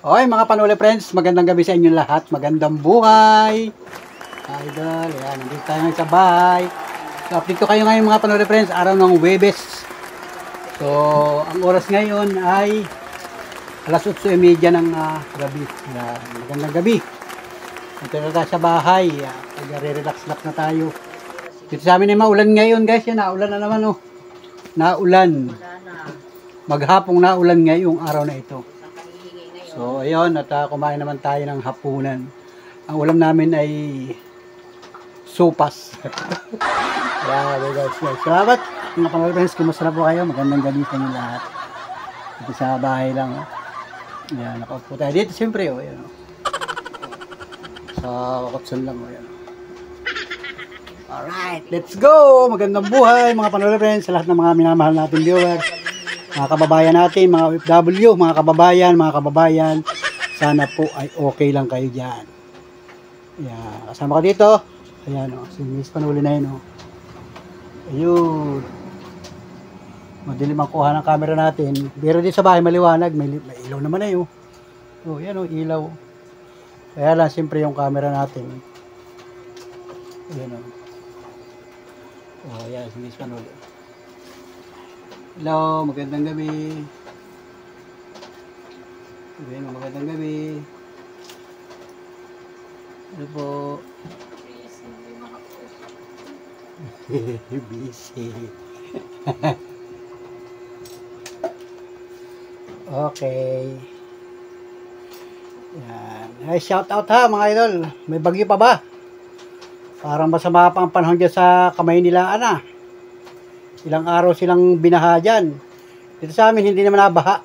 Okay mga Panuli friends, magandang gabi sa inyo lahat. Magandang buhay. Idol, yan, nandito tayo ngayon sa bahay. So, update ko kayo ngayon mga Panuli friends, araw ng Huwebes. So, ang oras ngayon ay alas 8:30 ng gabi. Yan, magandang gabi. Dito na tayo sa bahay. Nag-relax na tayo. Dito sa amin ay maulan ngayon guys. Yan, naulan na naman oh. Naulan. Maghapong naulan ngayong araw na ito. So, ayun, at kumain naman tayo ng hapunan. Ang ulam namin ay sopas. Grabe guys. Salamat mga Panuli friends. Kumusta na po kayo? Magandang gabi sa inyo lahat. Ito sa bahay lang. Oh. Ayan, nakaupo tayo dito. Siyempre, oh, ayan, oh. Sa kakotson lang. Oh, ayan. Alright, let's go! Magandang buhay mga Panuli friends. Sa lahat ng mga minamahal natin viewers. Mga kababayan natin, mga OFW, mga kababayan, sana po ay okay lang kayo dyan. Ayan, kasama ko dito. Ayan o, si Miss Panuli na yun o. Ayun. Madilim ang kuha ng camera natin. Pero dito sa bahay maliwanag, may ilaw naman na yun. O, yan o, ilaw. Kaya lang, siyempre yung camera natin. Ayan o. O, ayan, si Miss Panuli. Hello, magandang gabi. Magandang gabi. Ano po? Busy. Okay. Yan. Ay, shout out ha mga idol. May bagyo pa ba? Parang masama pa ang panahon dyan sa kamay nila, ana. Ilang araw silang binaha dyan. Dito sa amin, hindi naman nabaha.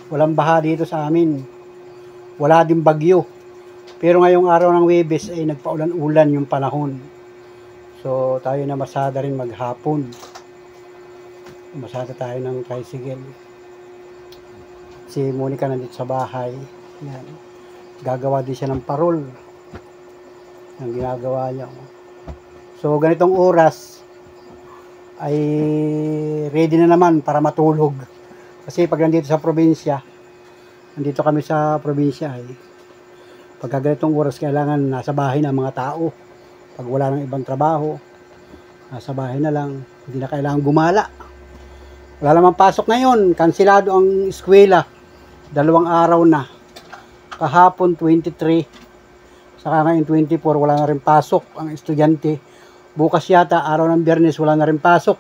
Walang baha dito sa amin. Wala din bagyo. Pero ngayong araw ng Huwebes ay nagpaulan-ulan yung panahon. So, tayo na masada rin maghapon. Masada tayo ng tricycle. Si Monica nandito sa bahay. Yan. Gagawa din siya ng parol. Ang ginagawa niya. So, ganitong oras, ay ready na naman para matulog. Kasi pag nandito sa probinsya, nandito kami sa probinsya ay pagka ganitong oras kailangan nasa bahay na mga tao. Pag wala ng ibang trabaho, nasa bahay na lang, hindi na kailangan gumala. Wala namang pasok ngayon, kansilado ang eskwela. 2 araw na. Kahapon 23, saka ngayon 24, wala na rin pasok ang estudyante. Bukas yata, araw ng Biyernes, wala na rin pasok.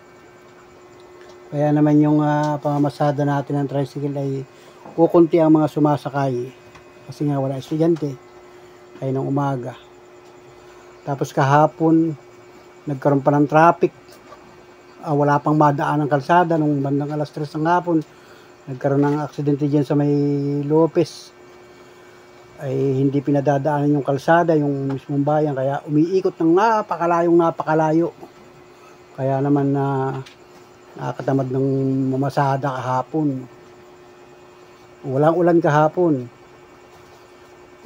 Kaya naman yung pamamasada natin ng tricycle ay kukunti ang mga sumasakay. Kasi nga wala estudyante. Ay ng umaga. Tapos kahapon, nagkaroon pa ng traffic. Wala pang madaan ng kalsada nung bandang alas 3 ng hapon. Nagkaroon ng aksidente dyan sa may Lopez. Ay hindi pinadadaanan yung kalsada, yung mismong bayan, kaya umiikot ng napakalayo. Kaya naman nakakatamad ng mamasada kahapon. Walang ulan kahapon.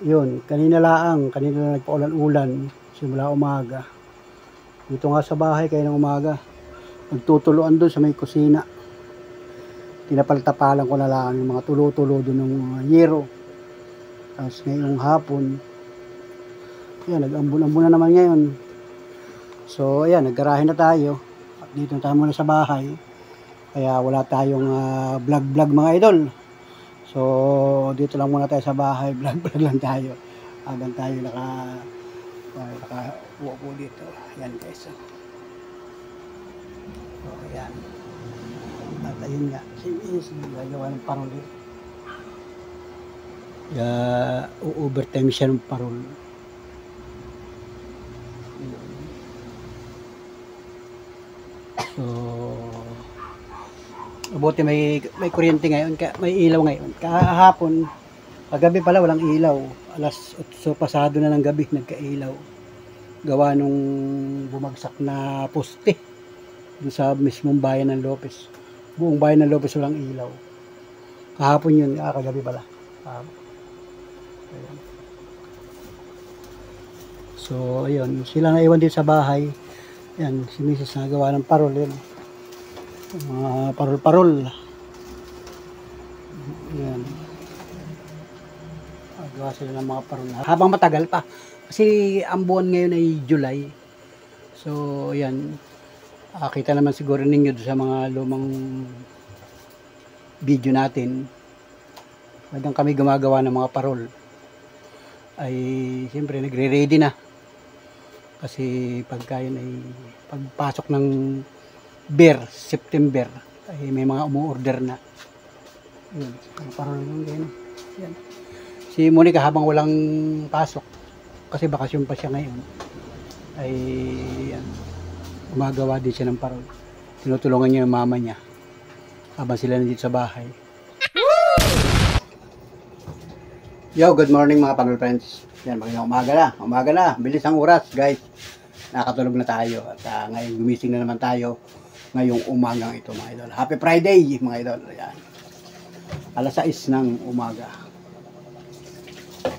Yun, kanina lang nagpaulan-ulan simula umaga. Dito nga sa bahay kayo ng umaga, nagtutuluan doon sa may kusina. Tinapaltapalan ko na lang yung mga tulo-tulo doon ng yero. Tapos ngayong hapon, ayan, nag-ambon-ambon na naman ngayon. So, ayan, naggarahe na tayo. At dito na tayo muna sa bahay. Kaya wala tayong vlog-vlog mga idol. So, dito lang muna tayo sa bahay. Vlog-vlog lang tayo. Habang tayo naka-upo dito. Ayan guys. So, ayan. At ayun nga, si gagawa ng parol. Overtime siya ng parol. So, mabuti may kuryente ngayon, may ilaw ngayon. Kahapon, kagabi pala walang ilaw. Alas 8 pasado na ng gabi nagka-ilaw. Gawa nung bumagsak na poste doon sa mismong bayan ng Lopez. Buong bayan ng Lopez walang ilaw. Kahapon yun, kagabi pala. Ayan. So, ayun. Sila na iwan din sa bahay. Yan, si Mrs. nagawa ng parol. Yan. Parol-parol. Yan. gawa sila ng mga parol. Habang matagal pa. Kasi ang buwan ngayon ay July. So, yan. Kita naman siguro ninyo sa mga lumang video natin. Habang kami gumagawa ng mga parol, ay siyempre nagre-ready na. Kasi pagka yun ay pagpasok ng beer, September, ay may mga umu-order na. Yun, ang parol yung ganyan. Yan. Si Monica habang walang pasok, kasi bakasyon pa siya ngayon, ay yan, gumagawa din siya ng parol. Tinutulungan niya yung mama niya habang sila nandito sa bahay. Yo, good morning mga parol friends. Yan, magandang umaga na. Umaga na. Bilis ang oras, guys. Nakatulog na tayo. At ngayon gumising na naman tayo ngayong umagang ito, mga idol. Happy Friday, mga idol. Yan. Alas 6 ng umaga.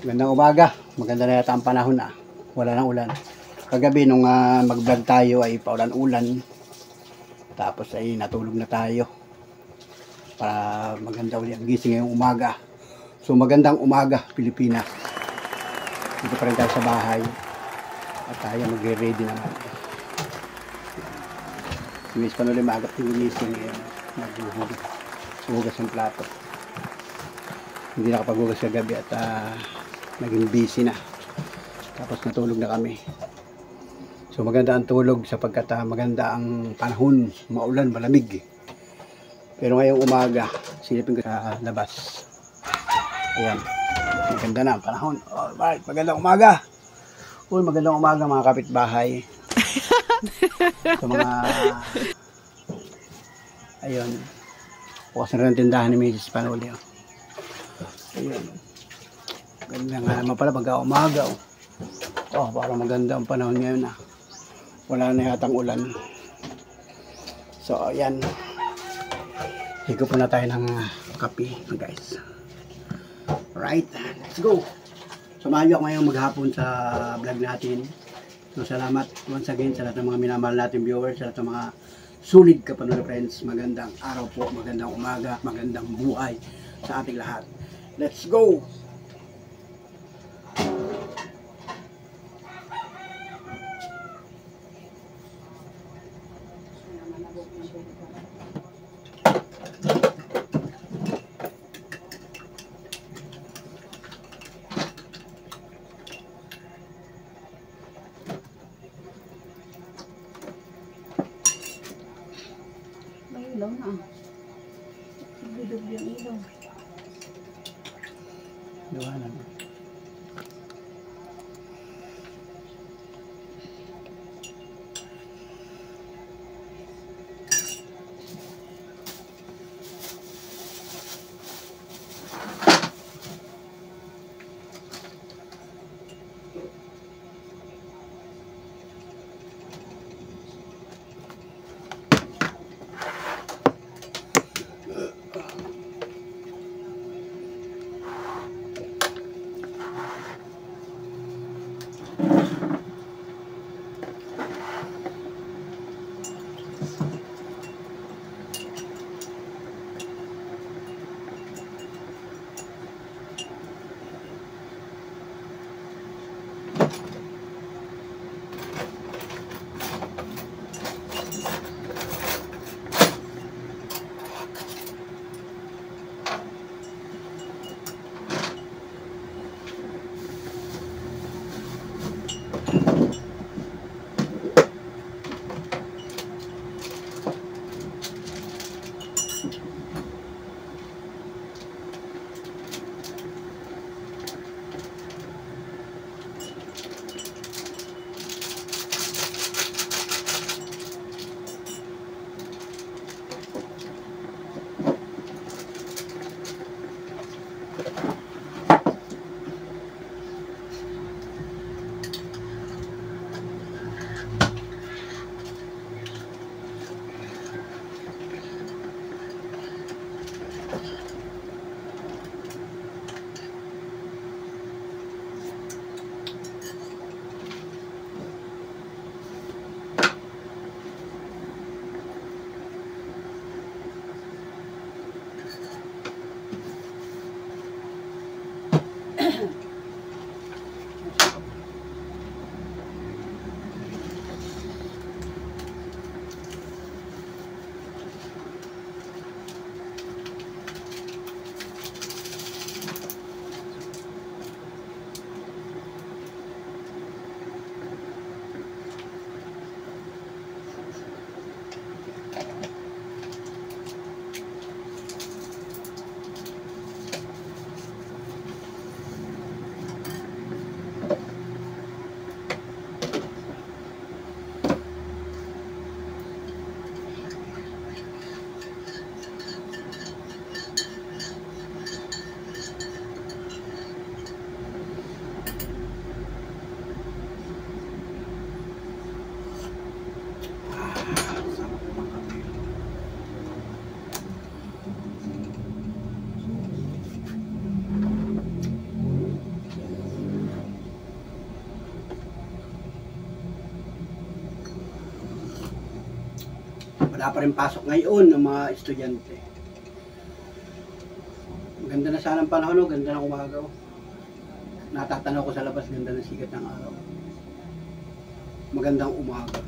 Magandang umaga. Maganda na yata ang panahon na. Wala nang ulan. Kagabi nung mag-vlog tayo ay paulan-ulan. Tapos ay natulog na tayo. Para maganda ulit ang gising ngayong umaga. So magandang umaga, Pilipinas. Dito pa rin tayo sa bahay. At tayo magre-ready naman. Si Miss Panuli maagap yung ginising ngayon. Naghuhugas ng plato. Hindi nakapaghugas kagabi at naging busy na. Tapos natulog na kami. So maganda ang tulog sapagkat maganda ang panahon. Maulan, malamig. Pero ngayong umaga, silipin ko sa labas. Ayan. Maganda na ang panahon. Alright, magandang umaga. Uy, magandang umaga mga kapitbahay. Sa mga ayun. Bukas na rin ang tindahan ni Mrs. Panuli. Ayun. Ganda nga naman pala pagka-umaga. Parang maganda ang panahon ngayon na. Wala na yatang ulan. So, ayan. Higop po na tayo ng kape, guys. Alright, let's go. Samahan niyo ako ngayong maghapon sa vlog natin. So, salamat once again sa lahat ng mga minamahal natin viewers, sa lahat ng mga sulit kapanood friends. Magandang araw po, magandang umaga, magandang buhay sa ating lahat. Let's go! Ilaw na. Bidog yung ilaw. Liwanag. Wala pa rin pasok ngayon ng mga estudyante. Ganda na sana ang panahon, ganda ng umaga. Natatanaw ko sa labas, ganda ng sikat ng araw. Magandang umaga.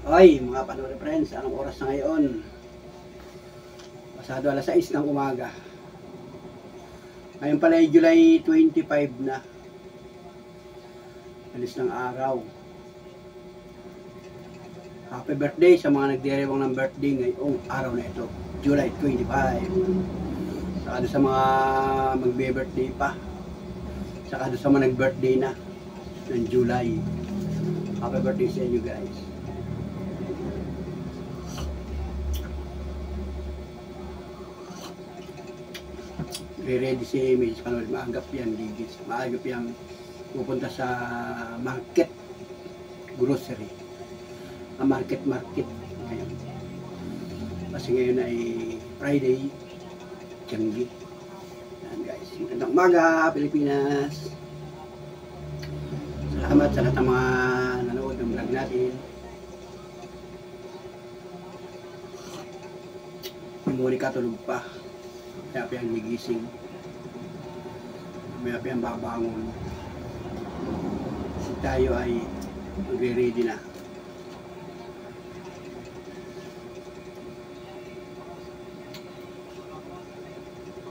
Ay, mga panahon friends, anong oras na ngayon? Pasado alas 6 ng umaga. Ngayon pala ay July 25 na. Alis ng araw. Happy birthday sa mga nagdirewang ng birthday ngayong araw na ito, July 25. Saka doon sa mga magbe-birthday pa. Saka doon sa mga nag-birthday na ng July. Happy birthday sa inyo guys. Ready si Mrs. Panol, maagap yan, digis. Maagap yan pupunta sa market, grocery. Market ngayon. Kasi ngayon ay Friday, Tianggi. Yan guys, magandang umaga, Pilipinas. Salamat sa lahat ng mga nanood ng vlog natin. Yung Monica tulog pa. Kaya ang gigising. Kaya ang babangon. Tayo ay magre-ready na.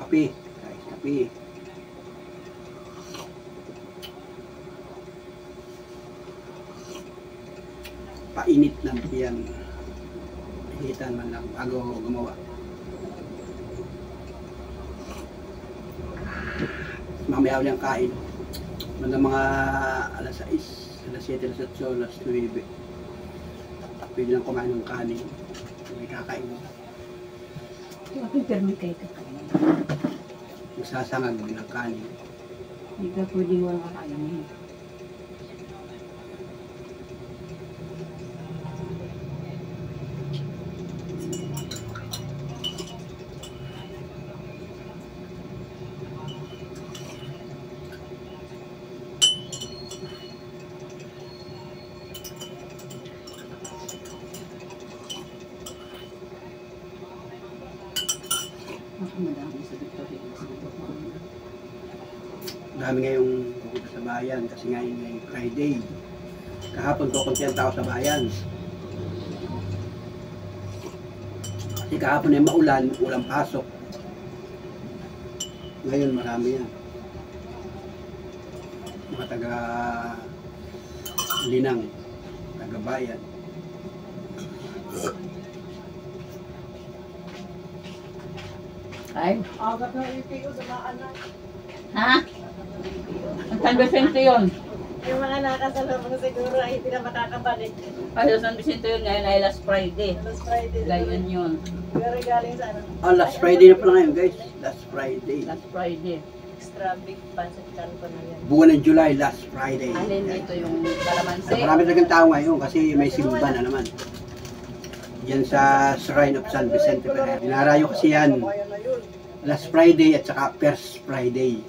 Kape. Guys, kape. Painit ng piyan. Hitan man lang bago gumawa. Mamaya ulit ang kain. Mga alas 6, alas 7, alas 8, alas 9. Pwede lang kumain ng kanin. May kakain. Bakit permit kayo kakain? Masasangag ng kanin. Hindi ka pwedeng walang kakainin. Dami ngayong pupunta sa bayan kasi ngayon ay Friday. Kahapon kukunti ang tao sa bayan. Kasi kahapon ay maulan, ulang pasok. Ngayon marami yan. Mga taga Linang, taga bayan. Ay? Agad na ipiko sa mga anak. Ha? Ang San Vicente yun. Yung mga nakasalubong siguro ay hindi na makakabalik. Ay, San Vicente yun ngayon ay last Friday. Last Friday. Gayon yun. Pero galing sa ano? Last Friday na pala ngayon guys. Last Friday. Last Friday. Extra big pancit canton na yan. Buwan ng July, last Friday. Alin dito yung kalamansi. Marami talagang tao ngayon kasi may simba na naman. Yan sa Shrine of San Vicente Ferrer. Dinarayo kasi yan last Friday at saka first Friday.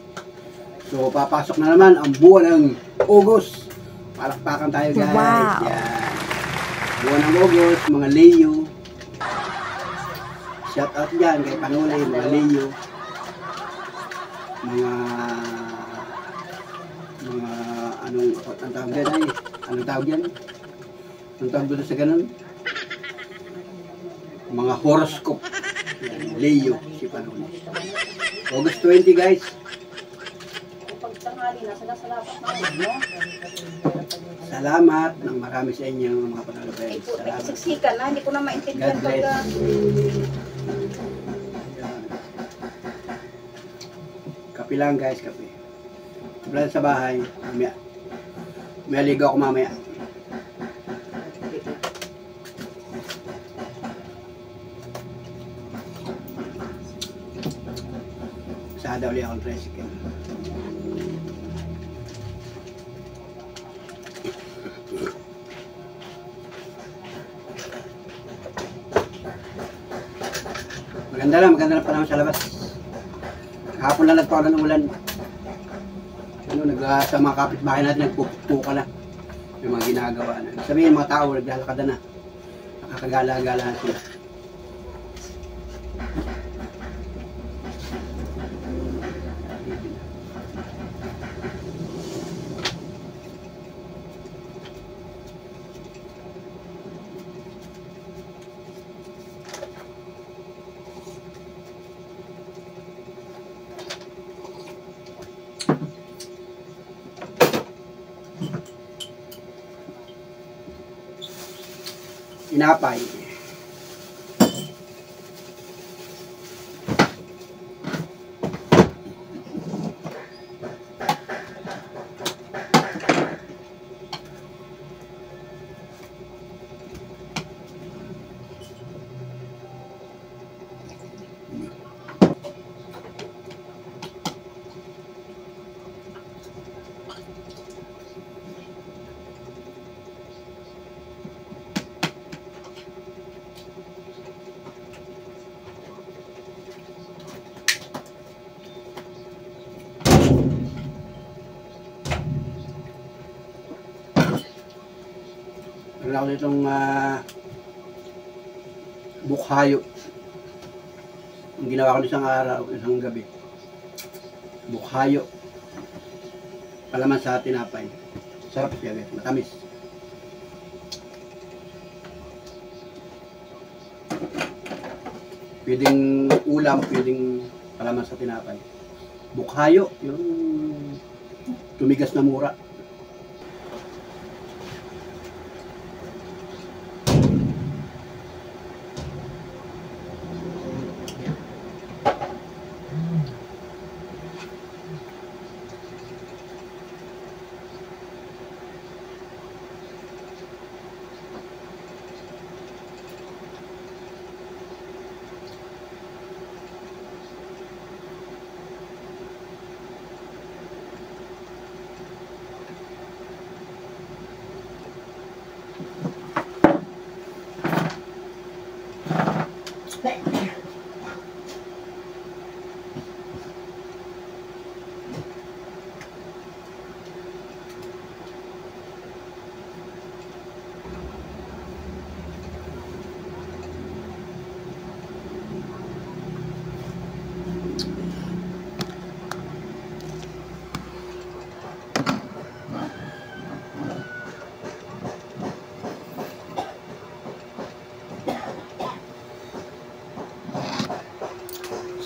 So papasok na naman ang buwan ng August. Palakpakan tayo guys. Wow. Yan. Buwan ng August, mga Leo. Shout out dyan kay Panulay, mga Leo. Mga anong tawag yan ay? Anong tawag yan? Anong tawag doon sa ganun? Mga horoscope. Yan, Leo, si Panulay. August 20 guys. Pagtanghali na sila sa lapat na Salamat ng marami sa inyo mga panalabay. Salamat. Siksikan na, hindi ko na maintindihan God bless. pagka. Kape lang guys, kape. Kape lang sa bahay. Mamaya. May aligaw ako mamaya. Sada ulit akong tricycle. Maganda lang panahon sa labas. Kahapon lang nagpaulan ng ulan. Sa mga kapitbahay natin, nagpupuka na. yung mga ginagawa na. Sabihin mga tao, naglalakad na. Nakakagala-gala na sila. Tinapay. Meron ako ditong bukhayo. Ang ginawa ko isang araw, isang gabi. Bukhayo. Palaman sa tinapay. Sarap siya guys, matamis. Pwedeng ulam, pwedeng palaman sa tinapay. Bukhayo, yung tumigas na mura.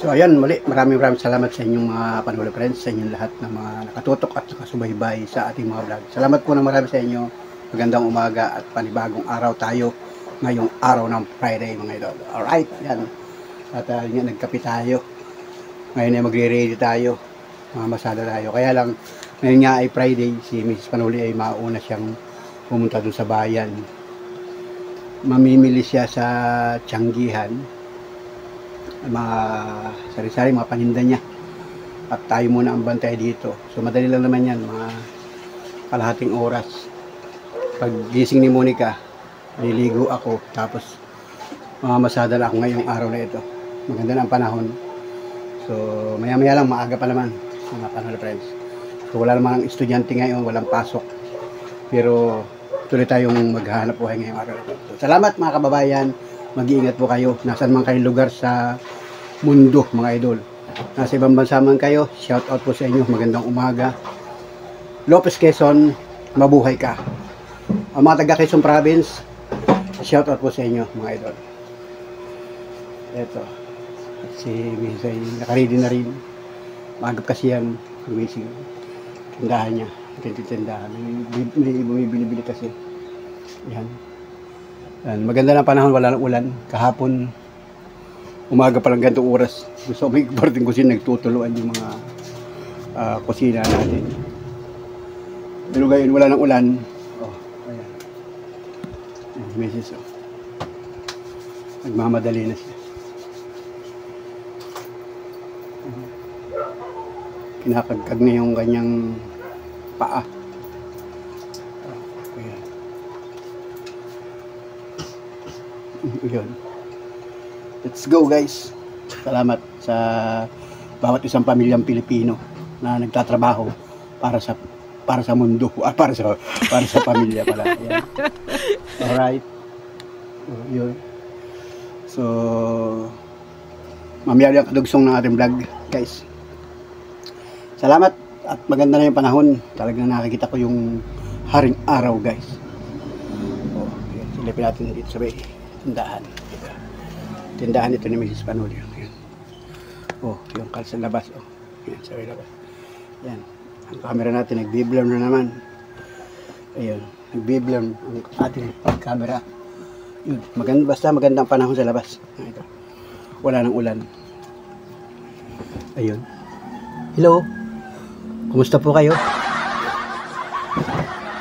So ayan, muli, maraming salamat sa inyong mga panahuli friends, sa inyong lahat na mga nakatutok at nakasubaybay sa ating mga vlog. Salamat po na marami sa inyo. Magandang umaga at panibagong araw tayo ngayong araw ng Friday mga idol. Alright, yan. At yan, nagkape tayo. Ngayon ay magre-ready tayo. Mamasada tayo. Kaya lang, ngayon nga ay Friday, si Mrs. Panuli ay mauna siyang pumunta dun sa bayan. Mamimili siya sa Tianggihan. Mga sari-sari, mga paninda niya. At tayo muna ang bantay dito. So madali lang naman yan, mga kalahating oras. Pag gising ni Monica, niligo ako. Tapos mamamasada lang ako ngayong araw na ito. Maganda na ang panahon. So maya-maya lang, maaga pa naman mga panahon friends. So wala naman ang estudyante ngayon, walang pasok. Pero tuloy tayong maghahanap buhay ngayong araw na ito. So, salamat mga kababayan. Mag-iingat po kayo. Nasaan man kayong lugar sa mundo, mga idol. Nasa ibang bansa man kayo, shout out po sa inyo. Magandang umaga. Lopez, Quezon, mabuhay ka. Ang mga taga Quezon Province, shout out po sa inyo, mga idol. Eto. Si Misay, nakaready na rin. Magap kasi yan. Gumising. Tindahan niya. Tindahan. May bumibili kasi. Yan. Yan, maganda na panahon, wala ng ulan. Kahapon, umaga pa lang ganitong oras. Gusto may parting kusina, nagtutuluan yung mga kusina natin. Pero ngayon, wala ng ulan. Oh, ayan. Meses, oh. Nagmamadali na siya. Kinakagkag na yung kanyang paa. Yun. Let's go guys. Salamat sa bawat isang pamilyang Pilipino na nagtatrabaho para sa para sa mundo, para sa pamilya pala. Yan. Alright. Yun. So, mamaya yung kadugsong ng ating vlog, guys. Salamat at maganda na yung panahon. Talagang nakikita ko yung haring araw, guys. Silipin natin dito sa may tindahan. Tindahan ito ni Mrs. Panulio. Yan. Yung kalsang labas. Yan, sa may labas. Yan. Ang camera natin, nagbiblur na naman. Ayun, nagbiblur ang ating camera. Yun, basta magandang panahon sa labas. Ito. Wala nang ulan. Ayun. Hello. Kumusta po kayo?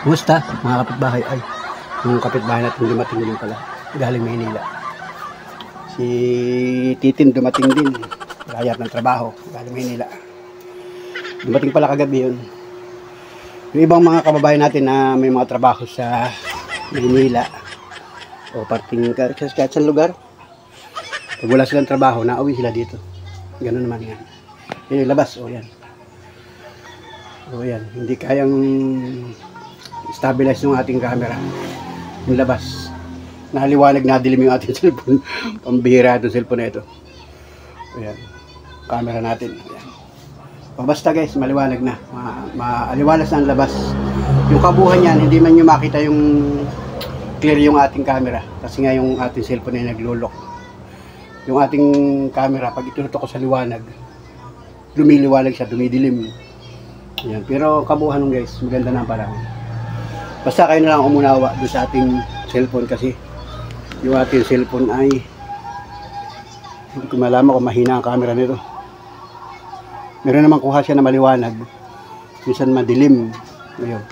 Kumusta mga kapitbahay? Ay, yung kapitbahay natin dumating din pala. Galing Maynila. Si Titin dumating din. Layar ng trabaho. Galing Maynila. Dumating pala kagabi yun. Yung ibang mga kababayan natin na may mga trabaho sa Maynila o parting kahit sa lugar, pag wala silang trabaho, nauwi sila dito. Ganun naman yan. Yan yung labas. Yan. Yan. Hindi kayang stabilize yung ating camera. Yung labas. Naliwanag na dilim yung ating cellphone. Pambihira itong cellphone na ito. Yan. Camera natin. Yan. Basta guys, maliwanag na. Maaliwalas na ang labas. Yung kabuhan yan, hindi man nyo makita yung clear yung ating camera. Kasi nga yung ating cellphone ay naglulok. Yung ating camera, pag itututok ko sa liwanag, lumiliwanag siya, dumidilim. Yan. Pero kabuhan nung guys, maganda na pala. Basta kayo na lang umunawa doon sa ating cellphone kasi yung ating cellphone ay hindi ko malaman kung mahina ang camera nito. Meron naman kuha siya na maliwanag. Minsan madilim. Ayun.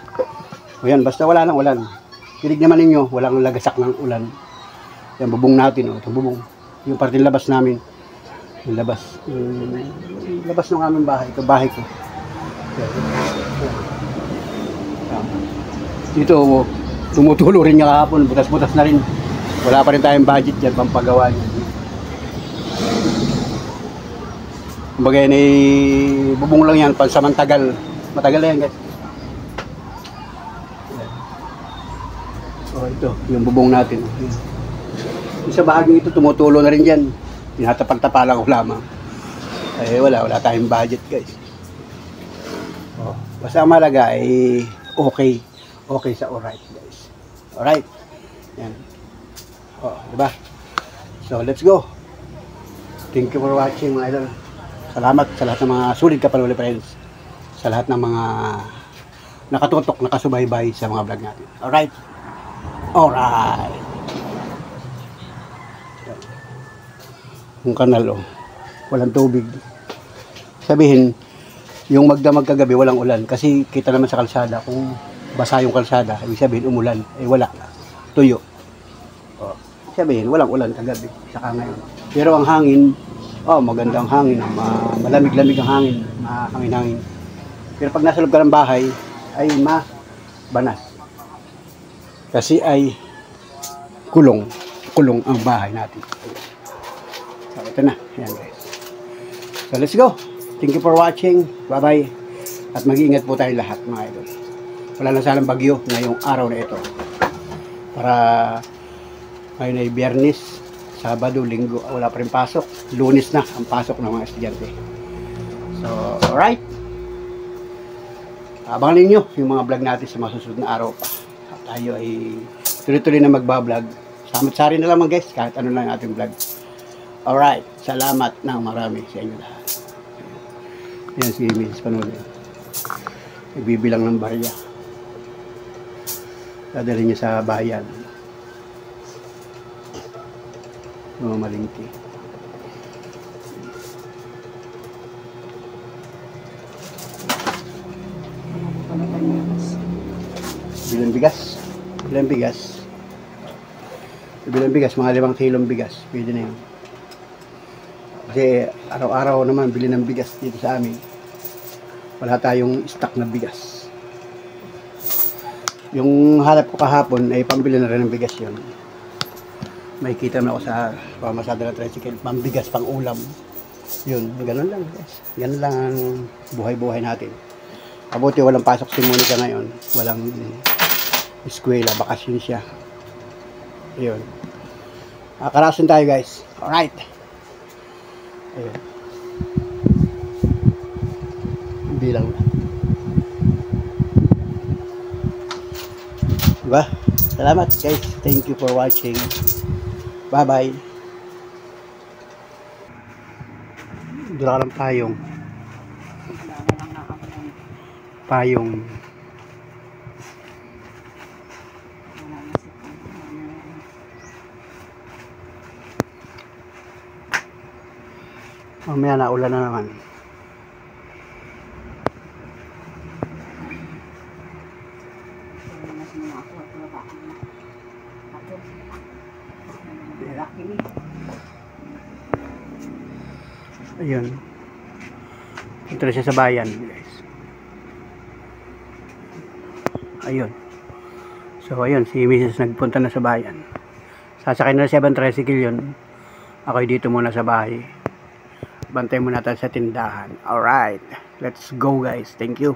Ayan, basta wala nang ulan. Kilig naman ninyo, walang lagasak ng ulan. Yan, bubong natin. Ito bubong. Yung parting labas namin. Yung labas. Yung labas ng aming bahay. Ito bahay ko. Dito, tumutulo rin niya kahapon. Butas-butas na rin. Wala pa rin tayong budget yan, pampagawa niya. Kumbaga yan ay bubong lang yan, pansamantagal. Matagal na yan guys. So ito, yung bubong natin. Sa bahaging ito, tumutulo na rin dyan. Tinatapag-tapalan ko lamang. Eh wala tayong budget guys. Basta ang malaga ay okay. Okay sa alright guys. Alright. Yan. Diba? So let's go. Thank you for watching mga idol. Salamat sa lahat ng mga sulit kapaluli friends. Sa lahat ng mga nakatutok, nakasubaybay sa mga vlog natin. Alright? Alright. Yung kanal walang tubig. Sabihin, yung magdamag kagabi walang ulan. Kasi kita naman sa kalsada, kung basa yung kalsada, ibig sabihin umulan. Eh wala. Tuyo. Sabihin, walang ulan kagabi. Saka ngayon. Pero ang hangin, magandang hangin, malamig-lamig ang hangin, hangin-hangin. Pero pag nasa loob ka ng bahay, ay mabanas. Kasi ay kulong ang bahay natin. So, ito na. Ayan guys. So, let's go. Thank you for watching. Bye-bye. At mag-iingat po tayo lahat, mga idol. Wala na sanang bagyo ngayong araw na ito. Para ngayon ay Biyernes, Sabado, Linggo, wala pa rin pasok. Lunes na ang pasok ng mga estudyante. So, alright. Abangan ninyo yung mga vlog natin sa mga susunod na araw pa. At tayo ay tuloy-tuloy na magbablog. Samot-sari na lamang guys, kahit ano lang yung ating vlog. Alright. Salamat ng marami sa inyo lahat. Yan si Mrs. Panulio. Nagbibilang ng barya. Dadalhin niya sa bayan. Mga malingki. Bilang bigas. Bilang bigas. Bilang bigas, mga 5 kilong bigas. Pwede na yun. Kasi araw-araw naman bili ng bigas dito sa amin. Wala tayong stock na bigas. Yung halap ko kahapon ay pambili na rin ng bigas yun. May kita na ako sa pamasada na tricycle, pambigas, pang ulam. Yun, ganun lang guys. Ganun lang ang buhay-buhay natin. Mabuti walang pasok si Monica ngayon. Walang eskwela, bakasyon siya. Ayun. Karasin tayo guys. Alright. Ayun. Bilang na. Diba? Salamat guys. Thank you for watching. Bye bye. Dala lang payong. Payong. Mamaya na ulan na naman. Ayun. Punta na siya sa bayan, guys. Ayun. So, ayun. Si Mrs. nagpunta na sa bayan. Sasakay na 7 tricycle yun. Ako'y dito muna sa bahay. Bantay muna tayo sa tindahan. Alright. Let's go, guys. Thank you.